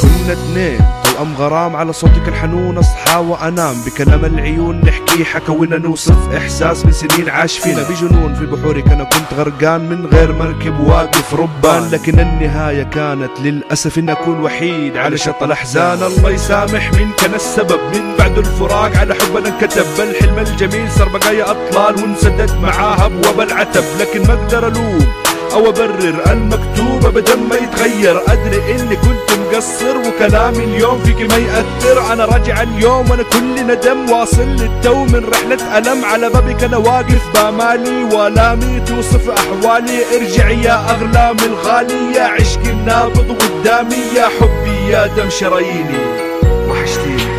كنا اتنين توأم غرام، على صوتك الحنون اصحى وانام، بكلام العيون نحكي حكونا نوصف احساس من سنين عاش فينا بجنون. في بحورك انا كنت غرقان من غير مركب واقف ربان، لكن النهاية كانت للأسف ان اكون وحيد على شط الاحزان. الله يسامح من كان السبب، من بعد الفراق على حبنا انكتب، الحلم الجميل صار بقايا اطلال وانسدد معاها ابواب العتب. لكن ما اقدر الوم او ابرر المكتوب ابدا ما يتغير، ادري اني كنت مقصر وكلامي اليوم فيك ما يأثر. انا راجع اليوم وانا كل ندم، واصل للتو من رحلة ألم، على بابك انا واقف بامالي والامي توصف احوالي. ارجع يا اغلام الغالي، يا عشق النابض قدامي، يا حبي يا دم شراييني وحشتيني.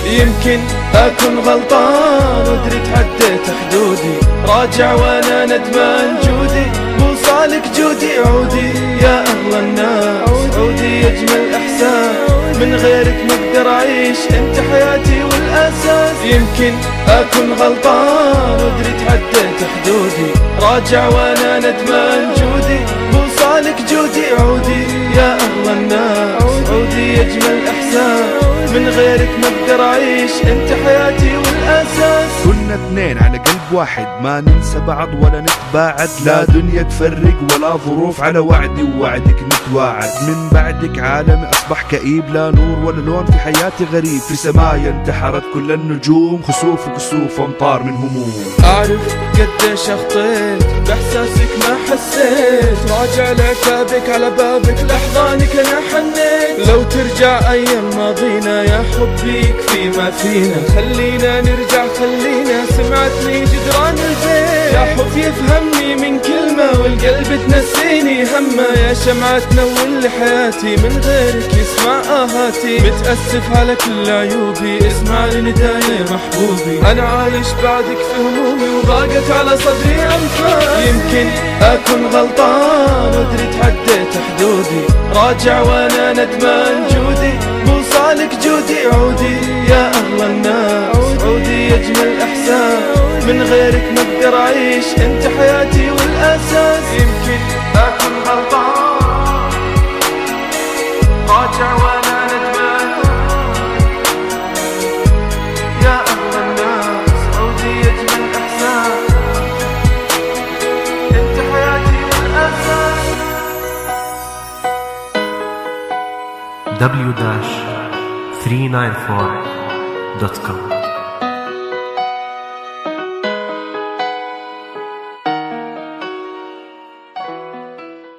يمكن اكون غلطان وادري تعديت حدودي، راجع وانا ندمان جودي، بوصالك جودي عودي يا اهل الناس، عودي اجمل احساس، من غيرك ما اقدر اعيش، انت حياتي والاساس. يمكن اكون غلطان وادري تعديت حدودي، راجع وانا ندمان جودي، بوصالك جودي عودي يا اهل الناس، عودي اجمل احساس، من غيرك ما اقدر اعيش، انت حياتي والاساس. كنا اتنين على قلب واحد، ما ننسى بعض ولا نتباعد، لا دنيا تفرق ولا ظروف، على وعدي ووعدك نتواعد. من بعدك عالمي اصبح كئيب، لا نور ولا لون في حياتي غريب، في سمايا انتحرت كل النجوم، خسوف وكسوف امطار من هموم. اعرف قديش اخطيت باحساسك ما حسيت، راجع لعتابك على بابك لاحضانك انا حنيت. لو ترجع ايام ماضينا يا حبي يكفي ما فينا، خلينا نرجع خلينا، سمعتني جدران البيت، يا حب يفهمني من كلمة والقلب تنسيني همه، يا شمعة تنور لي حياتي، من غيرك يسمع آهاتي، متأسف على كل عيوبي، اسمع لندايا يا محبوبي، أنا عايش بعدك في همومي وضاقت على صدري أنفاس. يمكن أكون غلطان وادري تعديت حدودي، راجع وأنا ندمان جودي، بوصالك جودي عودي يا أهل الناس، عودي أجمل إحساس، من غيرك ما اقدر أعيش، أنت حياتي والأساس. يمكن أكون غلطان راجع وأنا ندمان، يا أهل الناس، عودي أجمل إحساس، أنت حياتي والأساس. w-394.com